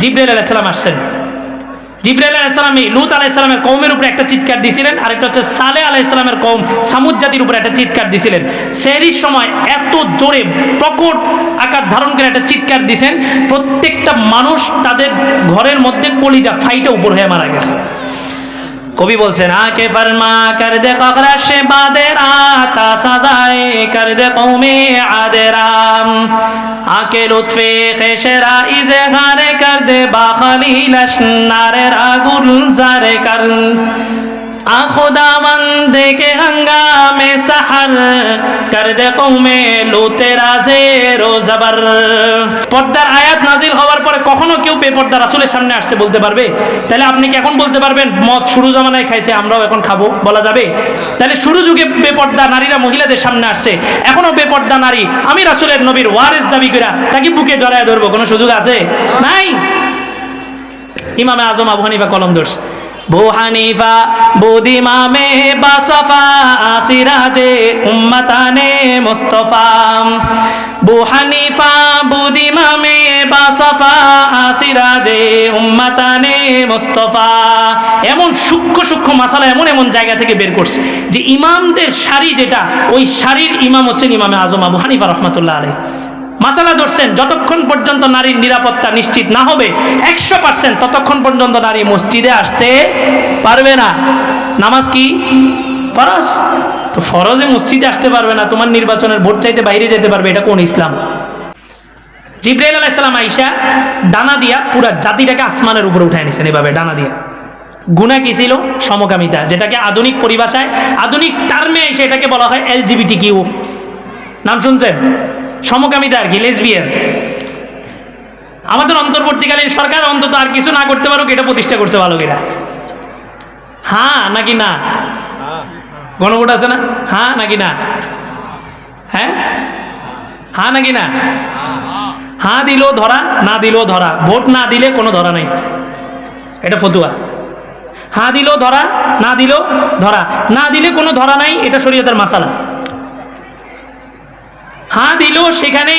জিবরাইল আলাইহিস সালাম আসছেন। জিবরাইল আলাইহিস সালাম লূত আলাইহিস সালামের কওমের উপরে একটা চিৎকার দিয়েছিলেন, আর একটা হচ্ছে সালেহ আলাইহিস সালামের কওম সামুদ জাতির উপরে একটা চিৎকার দিয়েছিলেন। সেহরির সময় এত জোরে প্রকট আকার ধারণ করে একটা চিৎকার দিয়েছেন, প্রত্যেকটা মানুষ তাদের ঘরের মধ্যে কলিজা ফাইটে উপর হয়ে মারা গেছে। কবি বলছেন আকে ফরমা কর দে ককরাশ বাদেরা তা সাজায়ে কর দে কওমে আদেরাম আকে লুৎফে খেশরা ইজে গারে কর দে বা খলিলশ নারে রাগুল জারে কর आ खुदावंद के हंगामे सहर कर दे कौमे लूते राजे रोजबर। পর্দার আয়াত নাজিল হওয়ার পরে কখনো কেউ বেপর্দা রাসূলের সামনে আসছে বলতে পারবে? তাহলে আপনি কি এখন বলতে পারবেন মদ শুরু জামানায় খাইছে আমরাও এখন খাবো, বলা যাবে? তাহলে শুরু যুগে বেপর্দা নারীরা মহিলাদের সামনে আসছে, এখনো বেপর্দা নারী আমি রাসূলের নবীর ওয়ারিস দাবি কইরা তাকে বুকে জড়ায় ধরবো, কোনো সুযোগ আছে? নাই। ইমামে আজম আবু হানিফা কলম ধরছে, বু হানিফা বুদিমামে বাসফা আসিরাজে উম্মতানে মুস্তাফা। বু হানিফা বুদিমামে বাসফা আসিরাজে উম্মতানে মুস্তাফা। এমন সূক্ষ্ম সূক্ষ্ম মাসালা এমন এমন জায়গা থেকে বের করছে যে ইমামদের সারি যেটা, ওই সারির ইমাম হচ্ছেন ইমামে আজম আবু হানিফা রহমাতুল্লাহ আলাইহি। মাসালা ধরছেন যতক্ষণ পর্যন্ত নারীর নিরাপত্তা নিশ্চিত না হবে 100% ততক্ষণ পর্যন্ত নারী মসজিদে আসতে পারবে না। নামাজ কি ফরজ? তো ফরজে মসজিদে আসতে পারবে না, তোমার নির্বাচনের ভোট চাইতে বাইরে যেতে পারবে, এটা কোন ইসলাম? জিবরাইল আলাইহিস সালাম আয়েশা ডানা দিয়া পুরা জাতিটাকে আসমানের উপরে উঠায় নিছেন, এভাবে ডানা দিয়া। গুনাহ কি ছিল? সমকামিতা, যেটাকে আধুনিক পরিভাষায় আধুনিক টার্মে এসে এটাকে বলা হয় LGBTQ। নাম শুনছেন? সমকামিতা আর কি, লেসবিয়ান। আমাদের অন্তর্বর্তীকালীন সরকার অন্তত আর কিছু না করতে পারুক এটা প্রতিষ্ঠা করছে ভালো করে। হ্যাঁ নাকি না? গণভোট আছে না? হ্যাঁ নাকি না? হ্যাঁ হ্যাঁ নাকি না? হ্যাঁ দিলেও ধরা, না দিলেও ধরা, ভোট না দিলে কোনো ধরা নাই, এটা ফতুয়া। হ্যাঁ দিলেও ধরা, না দিলেও ধরা, না দিলে কোনো ধরা নাই, এটা শরীয়তের মাসালা। হ্যাঁ দিলেও সেখানে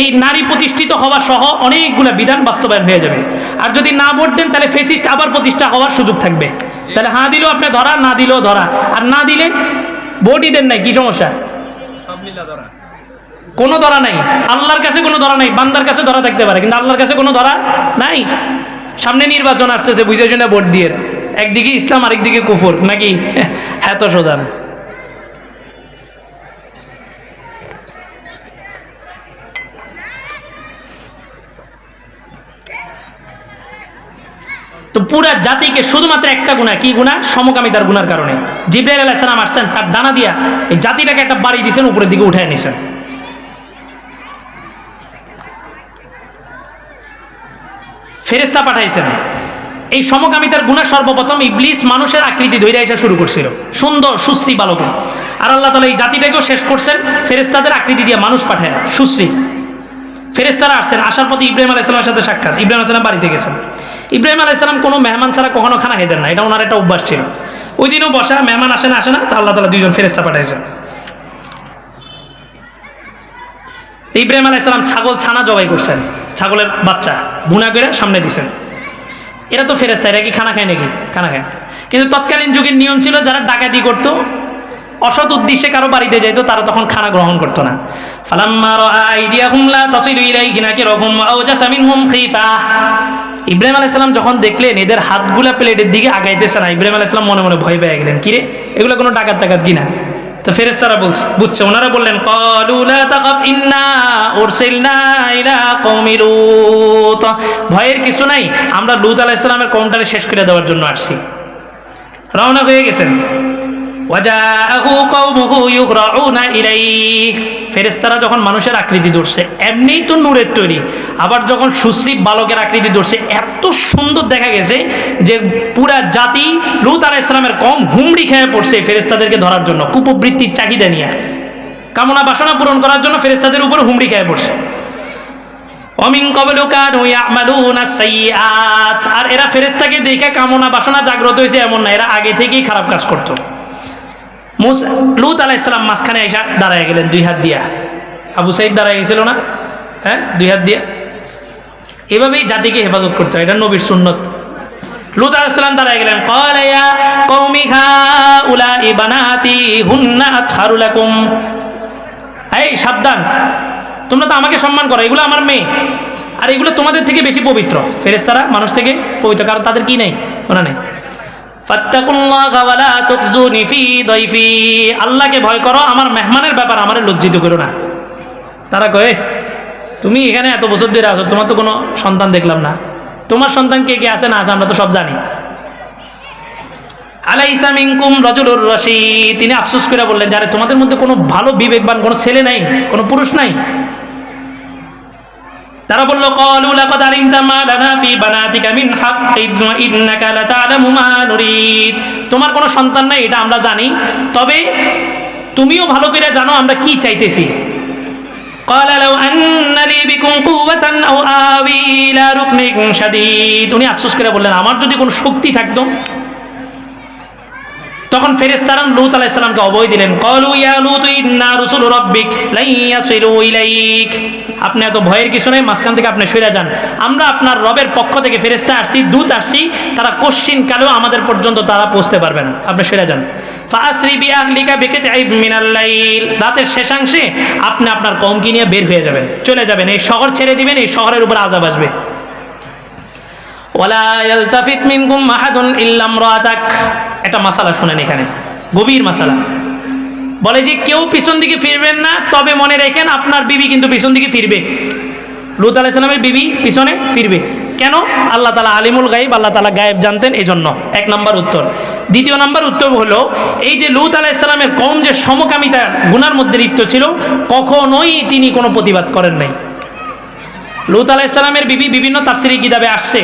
এই নারী প্রতিষ্ঠিত হওয়া সহ অনেকগুলো বিধান বাস্তবায়ন হয়ে যাবে। আর যদি না ভোট দেন তাহলে ফেসিস্ট আবার প্রতিষ্ঠা হওয়ার সুযোগ থাকবে। তাহলে হ্যাঁ দিলেও আপনি ধরা, না দিলেও ধরা, আর না দিলে ভোটই দেন নাই, কি সমস্যা? সব মিলা ধরা, কোনো ধরা নাই। আল্লাহর কাছে কোনো ধরা নাই, বান্দার কাছে ধরা থাকতে পারে কিন্তু আল্লাহর কাছে কোনো ধরা নাই। সামনে নির্বাচন আসতেছে, বুঝে শুনে ভোট দিয়ে, একদিকে ইসলাম আরেকদিকে কুফর, নাকি? এত সোজা না। তো পুরা জাতিকে শুধুমাত্র একটা গুনাহ, কি গুনাহ? সমকামিতার গুনার কারণে জিবরাইল আলাইহিস সালাম আসছেন, তার ডানা দিয়া এই জাতিটাকে একটা বাড়ি দিয়েছেন, উপরের দিকে উঠায় নিছেন। ফেরেশতা পাঠাইছেন। এই সমকামিতার গুনাহ সর্বপ্রথম ইবলিস মানুষের আকৃতি ধরে আসা শুরু করছিল, সুন্দর সুশ্রী বালকে। আর আল্লাহ তাআলা এই জাতিটাকেও শেষ করছেন ফেরেশতাদের আকৃতি দিয়ে মানুষ পাঠায়, সুশ্রী। ফেরেশতারা আসছেন, আসার পথে ইব্রাহিম আলাইহিস সালামের সাথে সাক্ষাৎ। ইব্রাহিম আলাইহিস সালাম বাড়িতে গেছেন। ইব্রাহিম আলাইহিস সালাম কোনো মেহমান ছাড়া কখনো খানা খেতেন না, এটা ওনার একটা অভ্যাস ছিল। ওই দিনও বসা, মেহমান আসে না, তা আল্লাহ তাআলা দুইজন ফেরেশতা পাঠাইছেন। ইব্রাহিম আলাইহিস সালাম ছাগল ছানা জবাই করছেন, ছাগলের বাচ্চা ভুনা করে সামনে দিছেন। এরা তো ফেরেশতা, এরা কি খানা খায় নাকি? খানা খায়। কিন্তু তৎকালীন যুগের নিয়ম ছিল যারা ডাকাতি করতো, অসৎ উদ্দেশ্যে কারো বাড়িতে যাইতো, তারা তখন খানা গ্রহণ করতো না। ফালাম্মা রাআ আইদিয়াহুম লা তাসিলু ইলাইহি নাকিরাহুম আওজাসা মিনহুম খীফা। ইব্রাহিম আলাইহিস সালাম যখন দেখলেন এদের হাতগুলা প্লেটের দিকে আগাইতেছে না, ইব্রাহিম আলাইহিস সালাম মনে মনে ভয় পেয়ে গেলেন, কিরে এগুলো কোনো ডাকাত কিনা? তো ফেরেশতারা বুঝছে, ওনারা বললেন ক্বালু লা তাখাফ ইন্না উরসিলনা ইলা কওমি লূত। ভয়ের কিছু নাই, আমরা লূত আলাইহিস সালামের কওমটারে শেষ করে দেওয়ার জন্য আসছি। রওনা হয়ে গেছেন। ওয়াজাআহু কওমুহু ইউহরাউনা ইলাইহি। ফেরেশতারা যখন মানুষের আকৃতি ধরছে, এমনিই তো নূরের তৈরি, আবার যখন সুশ্রী বালকের আকৃতি ধরছে, এত সুন্দর দেখা গেছে যে পুরা জাতি লূত আলাইহিস সালামের কওম হুমড়ি খেয়ে পড়ছে ফেরেশতাদেরকে ধরার জন্য, কুপবৃত্তির চাহিদা নিয়ে, কামনা বাসনা পূরণ করার জন্য ফেরেশতাদের উপর হুমড়ি খেয়ে পড়ছে। ওমিন ক্বাবলু কানু ইয়ামালুনা সাইয়্যাত। আর এরা ফেরেশতাকে দেখে কামনা বাসনা জাগ্রত হয়েছে এমন না, এরা আগে থেকেই খারাপ কাজ করতো। লূত আলাইহিস সালাম মাঝখানে এসে দাঁড়ায় গেলেন দুই হাত দিয়া। আবু সাইদ দাঁড়ায় গেছিল না? হ্যাঁ, দুই হাত দিয়া। এভাবেই জাতিকে হেফাজত করতে হয়, এটা নবীর সুন্নত। লূত আলাইহিস সালাম দাঁড়ায় গেলেন, ক্বালা ইয়া কওমি হাউলাই বানাতি হুন্না আতহারু লাকুম। এই সাবধান, তোমরা তো আমাকে সম্মান করো, এগুলো আমার মেয়ে, আর এগুলো তোমাদের থেকে বেশি পবিত্র। ফেরেশতারা মানুষ থেকে পবিত্র, কারণ তাদের কি নেই, ওনা নেই। ফাত্তাকুল্লাহা ওয়ালা তুখজুনি ফি দাইফি, আল্লাহকে ভয় করো, আমার মেহমানের ব্যাপার আমারে লজ্জিত করো না। তারা কয়, তুমি এখানে এত বছর ধরে আছো, তোমার তো কোনো সন্তান দেখলাম না, তোমার সন্তান কে কে আছে না আছে আমরা তো সব জানি। আলাইসা মিনকুম রাজুলুর রশীদ, তিনি আফসোস করে বললেন, যারে তোমাদের মধ্যে কোনো ভালো বিবেকবান কোনো ছেলে নাই, কোনো পুরুষ নাই। তারা বলল, ক্বালু লাকাদ আলিমতা মা লানা ফি বানাতিকা মিন হক ইন্নাকা লাতা'লামু মা নুরিদ, তোমার কোনো সন্তান নাই এটা আমরা জানি, তবে তুমিও ভালো করে জানো আমরা কি চাইতেছি। ক্বালা লাউ আন্না লি বিকুম কুওয়াতান আও আওয়ি ইলা রুকনিন শাদীদ, উনি আফসোস করে বললেন, আমার যদি কোনো শক্তি থাকতো। তখন ফেরেশতারা লূত আলাইহিস সালামকে অভয় দিলেন, ক্বালু ইয়া লূত ইন্না রুসুলু রাব্বিক লাই ইয়াসিলু ইলাইক, আপনি এত ভয়ের কিছু নেই, মাঝখান থেকে আপনি সরে যান, আমরা আপনার রবের পক্ষ থেকে ফেরেশতা আসছি, দূত আসছি, তারা কোশ্চিন কালেও আমাদের পর্যন্ত তারা পৌঁছতে পারবে না, আপনি সরে যান। ফাআসরি বিআহলিকা বিকিতআইব মিনাল লাইল, রাতের শেষাংশে আপনি আপনার কওমকে নিয়ে বের হয়ে যাবেন, চলে যাবেন, এই শহর ছেড়ে দিবেন, এই শহরের উপর আযাব আসবে। ওয়ালা ইয়ালতাফিত মিনকুম আহাদুন ইল্লা ইমরাতাক, একটা মাসালা শুনেন এখানে, গভীর মাসালা। বলে যে কেউ পিছন দিকে ফিরবেন না, তবে মনে রাখেন আপনার বিবি কিন্তু পিছন দিকে ফিরবে। লূত আলাইহিস সালামের বিবি পিছনে ফিরবে কেন? আল্লাহ তাআলা আলিমুল গায়ব, আল্লাহ তাআলা গায়েব জানতেন, এজন্য। এক নম্বর উত্তর। দ্বিতীয় নম্বর উত্তর হলো, এই যে লূত আলাইহিস সালামের কওম যে সমকামিতা গুনার মধ্যে লিপ্ত ছিল, কখনোই তিনি কোনো প্রতিবাদ করেন নাই। লূত আলাইহিস সালামের বিবি বিভিন্ন তাফসীরি কিতাবে আসছে,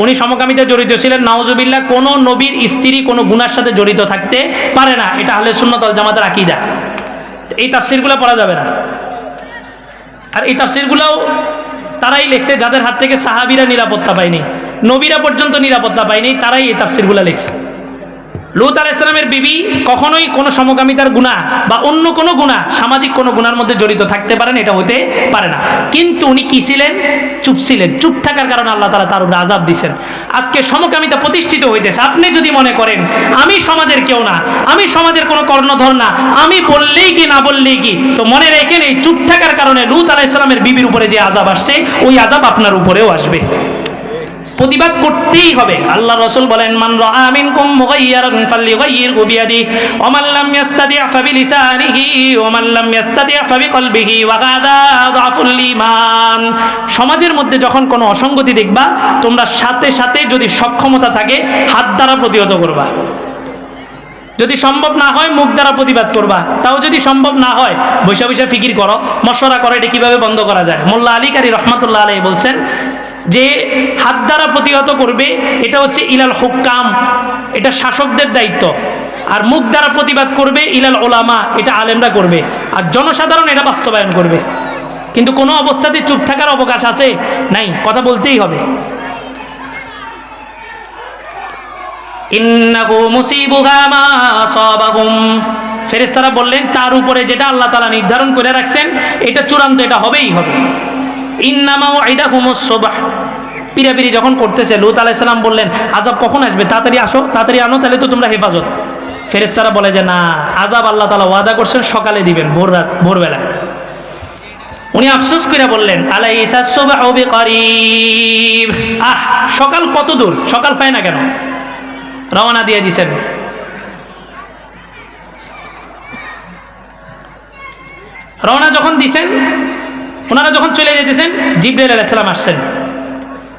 উনি সমকামিতা জড়িত ছিলেন, নাউজুবিল্লাহ। কোনো নবীর স্ত্রী কোনো গুনার সাথে জড়িত থাকতে পারে না, এটা আহলে সুন্নাত ওয়াল জামাতের আকীদা। এই তাফসীরগুলো পড়া যাবে না। আর এই তাফসীরগুলোও তারাই লিখছে যাদের হাত থেকে সাহাবীরা নিরাপত্তা পায়নি, নবীরা পর্যন্ত নিরাপত্তা পায়নি, তারাই এই তাফসীরগুলো লিখছে। লূত আলাইহিস সালামের বিবি কখনোই কোনো সমকামিতার গুনাহ বা অন্য কোনো গুনাহ, সামাজিক কোনো গুনার মধ্যে জড়িত থাকতে পারেন, এটা হতে পারে না। কিন্তু উনি কি ছিলেন? চুপ ছিলেন। চুপ থাকার কারণে আল্লাহ তাআলা তার উপরে আযাব দিয়েছেন। আজকে সমকামিতা প্রতিষ্ঠিত হইতেছে, আপনি যদি মনে করেন আমি সমাজের কেউ না, আমি সমাজের কোনো কর্ণধর না, আমি বললেই কি না বললেই কি, তো মনে রাখেন এই চুপ থাকার কারণে লূত আলাইহিস সালামের বিবির উপরে যে আযাব আসছে, ওই আযাব আপনার উপরেও আসবে। প্রতিবাদ করতেই হবে। আল্লাহ রাসূল বলেন, মান রাআ মিনকুম মুগায়্যিরান ফালইউগায়্যিরহু বিয়াদিহি ওয়া মান লাম ইস্তাতি' ফাবিলিসানিহি ওয়া মান লাম ইস্তাতি' ফাবিকলবিহি ওয়া হাযা যাফুল ঈমান। সমাজের মধ্যে যখন কোনো অসঙ্গতি দেখবা, তোমরা সাথে সাথে যদি সক্ষমতা থাকে হাত দ্বারা প্রতিহত করবা, যদি সম্ভব না হয় মুখ দ্বারা প্রতিবাদ করবা, তাও যদি সম্ভব না হয় বৈশা বৈশা ফিকির করো, মশওয়ারা করো এটা কিভাবে বন্ধ করা যায়। মোল্লা আলী কারি রহমাতুল্লাহ আলাইহি বলছেন যে হাত দ্বারা প্রতিহত করবে এটা হচ্ছে ইলাল হুক্কাম, এটা শাসকদের দায়িত্ব, আর মুখ দ্বারা প্রতিবাদ করবে ইলাল উলামা, এটা আলেমরা করবে, আর জনসাধারণ এটা বাস্তবায়ন করবে। কিন্তু কোনো অবস্থাতে চুপ থাকার অবকাশ আছে? নাই, কথা বলতেই হবে। ইন্নাহু মুসিবুহা মা আসাবাহুম, ফেরেশতারা বললেন তার উপরে যেটা আল্লাহ তাআলা নির্ধারণ করে রাখছেন এটা চূড়ান্ত, এটা হবেই হবে। ইন্নামা ওয়াইদাহুমুস সুবহ, পিরাপিরি যখন করতেছে লূত আলাইহিস সালাম বললেন আযাব কখন আসবে, তাড়াতাড়ি আসো, তাড়াতাড়ি আনো, তাহলে তো তোমরা হেফাজত। ফেরেশতারা বলে যে না, আযাব আল্লাহ তাআলা ওয়াদা করছেন সকালে দিবেন, ভোরবেলা। উনি আফসোস করে বললেন আলাইসা সুবহু বিকরিব, সকাল কত দূর, সকাল পায় না কেন? রওনা দিয়ে দিয়েছেন। রওনা যখন দিছেন, ওনারা যখন চলে যেতেছেন, জিবরাইল আলাইহিস সালাম আসছেন।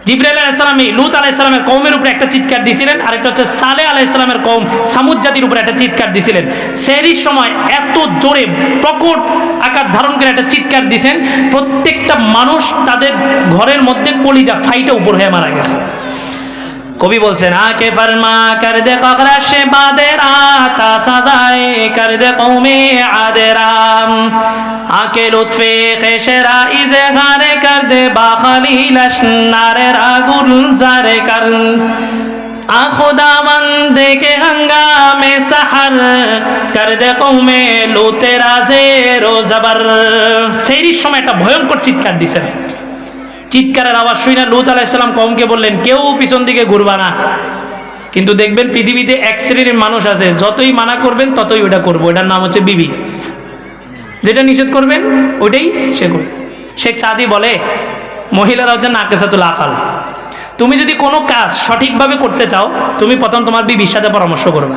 জিবরাইল আলাইহিস সালাম লূত আলাইহিস সালামের কওমের উপরে একটা চিৎকার দিয়েছিলেন, আরেকটা হচ্ছে সালেহ আলাইহিস সালামের কওম সামুদ জাতির উপরে একটা চিৎকার দিয়েছিলেন। সেহরির সময় এত জোরে প্রকট আকার ধারণ করে একটা চিৎকার দিয়েছেন, প্রত্যেকটা মানুষ তাদের ঘরের মধ্যে কলিজা ফাইটা উপর হয়ে মারা গেছে। কবি বলছেন আকে ফরমা কর দে ককরা সে বাদেরা তা সাজায়ে কর দে কওমে আদেরাম, আকে লুৎফে খেশরা ইজে গারে কর দে বাখলিল আশনারে রাগুল জারে কর, খুদাবন্দে কে হঙ্গামে সাহর কর দে কওমে লুতেরা জেরো জবর। সেই সময় একটা ভয়ঙ্কর চিৎকার দিয়েছেন। চিৎকারের আওয়াজ শুনে লূত আলাইহিস সালাম কওমকে বললেন, কেউ পিছন দিকে ঘুরবা না। কিন্তু দেখবেন পৃথিবীতে এক শ্রেণীর মানুষ আছে, যতই মানা করবেন ততই ওটা করবো। এটার নাম হচ্ছে বিবি। যেটা নিষেধ করবেন ওইটাই সে করবে। শেখ সাদি বলে, মহিলারা হচ্ছে নাকেসাতুল আকাল। তুমি যদি কোনো কাজ সঠিকভাবে করতে চাও, তুমি প্রথম তোমার বিবির সাথে পরামর্শ করবা,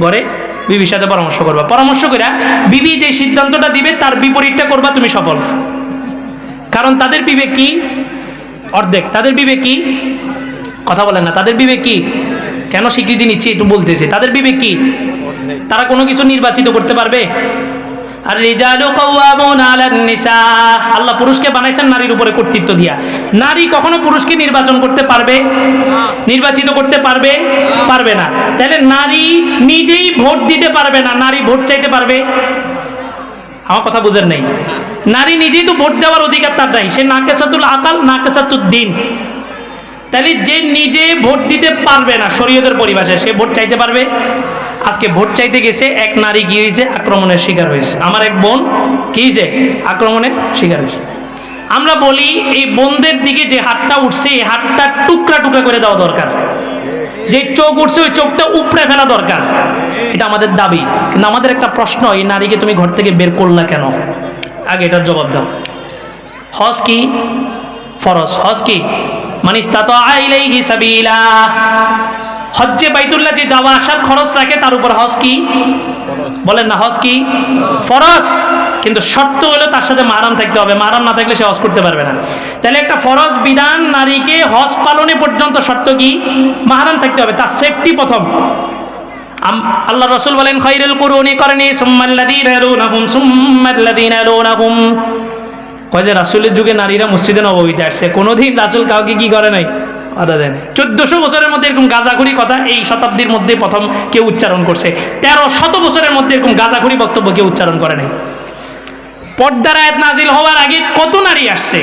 ঘরে বিবির সাথে পরামর্শ করবা। পরামর্শ করে বিবি যে সিদ্ধান্তটা দিবে তার বিপরীতটা করবা, তুমি সফল। কারণ তাদের বিবেক কি? অর্ধেক। তাদের বিবেক কি? কথা বলেন না। তাদের বিবেক কি? কেন স্বীকৃতি নিচ্ছি একটু বলতেছি। তাদের বিবেক কি? তারা কোনো কিছু নির্বাচিত করতে পারবে? আর রিজালু কাওয়ামুন আলান নিসা, আল্লাহ পুরুষকে বানাইছেন নারীর উপরে কর্তৃত্ব দিয়া। নারী কখনো পুরুষকে নির্বাচন করতে পারবে? নির্বাচিত করতে পারবে? পারবে না। তাহলে নারী নিজেই ভোট দিতে পারবে না, নারী ভোট চাইতে পারবে? আমার কথা বুঝেন নাই। নারী নিজেই তো ভোট দেওয়ার অধিকার তার নাই, সে নাকেসাতুল আকাল, নাকেসাতুদ দ্বীন। তাহলে যে নিজে ভোট দিতে পারবে না শরীয়তের পরিভাষায়, সে ভোট চাইতে পারবে? আজকে ভোট চাইতে গেছে এক নারী কি হয়েছে? আক্রমণের শিকার হয়েছে। আমার এক বোন কি হয়েছে? আক্রমণের শিকার হয়েছে। আমরা বলি এই বোনদের দিকে যে হাতটা উঠছে, এই হাতটা টুকরা টুকরা করে দেওয়া দরকার। যে চোখ উঠছে ওই চোখটা উপড়ে ফেলা দরকার। এটা আমাদের দাবি। কিন্তু আমাদের একটা প্রশ্ন, এই নারীকে তুমি ঘর থেকে বের করলা কেন? আগে এটার জবাব দাও। হজ কি? ফরজ। হজ কি? মান ইসতাতা ইলাইহি সাবিলা। হজ্জে বাইতুল্লাহ যে যাওয়া আসার খরচ রাখে তার উপর হজ কি? বলেন না, হজ কি? ফরজ। কিন্তু শর্ত হলো তার সাথে মাহরাম থাকতে হবে। মাহরাম না থাকলে সে হজ করতে পারবে না। তাহলে একটা ফরজ বিধান নারীকে হজ পালনে পর্যন্ত শর্ত কি? মাহরাম থাকতে হবে, তার সেফটি প্রথম। আল্লাহ রাসূল বলেন, খায়রুল কুরুনি করনি সুম্মাল্লাযীনা ইয়ালুনাহুম সুম্মাল্লাযীনা ইয়ালুনাহুম। কয় যে রাসূলের যুগে নারীরা মসজিদে নববীতে আসছে, কোনোদিন রাসূল কাউকে কি করে নাই? বাধা দেয় নাই। 1400 বছরের মধ্যে এরকম গাঁজাখুরি কথা এই শতাব্দীর মধ্যে প্রথম কেউ উচ্চারণ করছে। 1300 বছরের মধ্যে এরকম গাঁজাখুরি বক্তব্য কেউ উচ্চারণ করে নাই। পর্দার আয়াত নাজিল হওয়ার আগে কত নারী আসছে?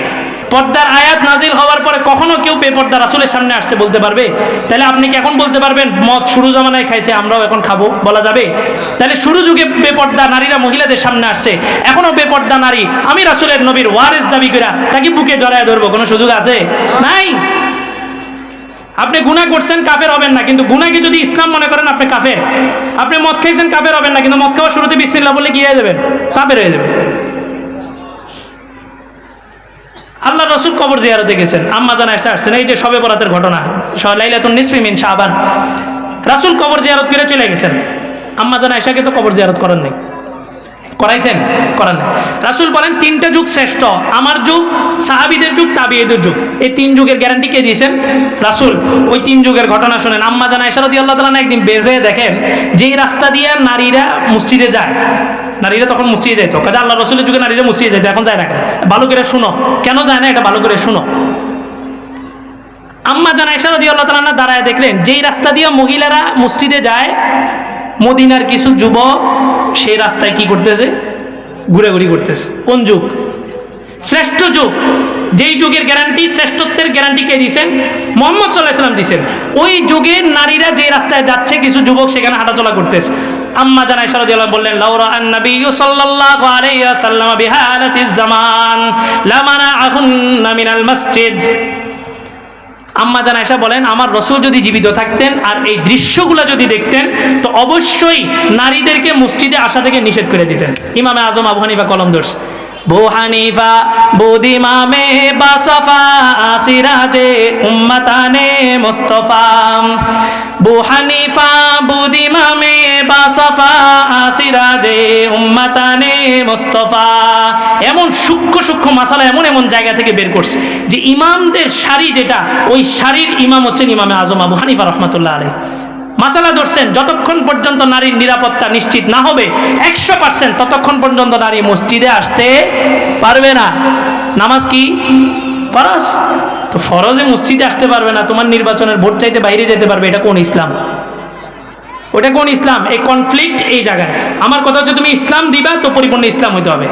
পর্দার আয়াত নাজিল হওয়ার পরে কখনো কেউ বেপর্দা রাসূলের সামনে আসছে বলতে পারবে? তাহলে আপনি কি এখন বলতে পারবেন মদ শুরু জামানায় খাইছে আমরাও এখন খাবো? বলা যাবে? তাহলে শুরু যুগে বেপর্দা নারীরা মহিলাদের সামনে আসছে, এখনো বেপর্দা নারী আমি রাসূলের নবীর ওয়ারিস দাবি করা তাকে বুকে জড়ায় ধরবো, কোনো সুযোগ আছে? নাই। আপনি গুনাহ করছেন কাফের হবেন না, কিন্তু গুনাহকে যদি ইসলাম মনে করেন আপনি কাফের। আপনি মদ খাইছেন কাফের হবেন না, কিন্তু মদ খাওয়ার শুরুতে বিসমিল্লাহ বললে কি হয়ে যাবেন? কাফের হয়ে যাবেন। আল্লাহ রাসূল কবর জিয়ারতে গেছেন, আম্মা জান আয়েশা আসছেন, এই যে শবে বরাতের ঘটনা, লাইলাতুন নিসফি মিন শাবান। রাসূল কবর জিয়ারত করে চলে গেছেন। আম্মা জান আয়েশাকে তো কবর জিয়ারত করেন নাই, করাইছেন? করান নাই। রাসূল বলেন তিনটা যুগ শ্রেষ্ঠ, আমার যুগ, সাহাবীদের যুগ, তাবিঈদের যুগ। এই তিন যুগের গ্যারান্টি কে দিয়েছেন? রাসূল। ওই তিন যুগের ঘটনা শুনেন। আম্মা জান আয়েশা রাদিয়াল্লাহু তাআলা একদিন বের হয়ে দেখেন যেই রাস্তা দিয়ে নারীরা মসজিদে যায়, নারীরা তখন মসজিদে যেত, কাজে আল্লাহ রাসূলের যুগে নারীরা মসজিদে যেত, এখন যায় না। ভালো করে শুনো, কেন যায় না এটা ভালো করে শুনো। আম্মা জান আয়েশা রাদিয়াল্লাহু তাআলা দাঁড়ায় দেখলেন যেই রাস্তা দিয়ে মহিলারা মসজিদে যায়, মদিনার কিছু যুবক সেই রাস্তায় কি করতেছে? ঘুরাঘুরি করতেছে। কোন যুগ? শ্রেষ্ঠ যুগ। যেই যুগের গ্যারান্টি, শ্রেষ্ঠত্বের গ্যারান্টি কে দিয়েছেন? মুহাম্মদ সাল্লাল্লাহু আলাইহি ওয়াসাল্লাম দিয়েছেন। ওই যুগের নারীরা যে রাস্তায় যাচ্ছে কিছু যুবক সেখানে হাঁটাচলা করতেছে। আম্মা জান আয়েশা রাদিয়াল্লাহু আনহা বললেন, লাউরা আন-নবিয়্যু সাল্লাল্লাহু আলাইহি ওয়াসাল্লাম বিহালাতিজ জামান লামানাআহুন্না মিনাল মসজিদ। আম্মা জান আয়েশা বলেন, আমার রাসূল যদি জীবিত থাকতেন আর এই দৃশ্যগুলো যদি দেখতেন তো অবশ্যই নারীদেরকে মসজিদে আসা থেকে নিষেধ করে দিতেন। ইমামে আজম আবু হানিফা কলম ধরছে, বু হানিফা বুদিমামে বাসাফা আসিরাজে উম্মতানে মুস্তাফা। বু হানিফা বুদিমামে বাসাফা আসিরাজে উম্মতানে মুস্তাফা। এমন সূক্ষ্ম সূক্ষ্ম মাসালা এমন এমন জায়গা থেকে বের করছে যে ইমামদের সারি যেটা, ওই সারির ইমাম হচ্ছেন ইমামে আজম আবু হানিফা রাহমাতুল্লাহ আলাইহি। মাসালা ধরছেন যতক্ষণ পর্যন্ত নারীর নিরাপত্তা নিশ্চিত না হবে 100% ততক্ষণ পর্যন্ত নারী মসজিদে আসতে পারবে না। নামাজ কি? ফরজ। তো ফরজে মসজিদে আসতে পারবে না, তোমার নির্বাচনের ভোট চাইতে বাইরে যেতে পারবে, এটা কোন ইসলাম? ওটা কোন ইসলাম? এই কনফ্লিক্ট এই জায়গায়। আমার কথা হচ্ছে তুমি ইসলাম দিবা তো পরিপূর্ণ ইসলাম হইতে হবে।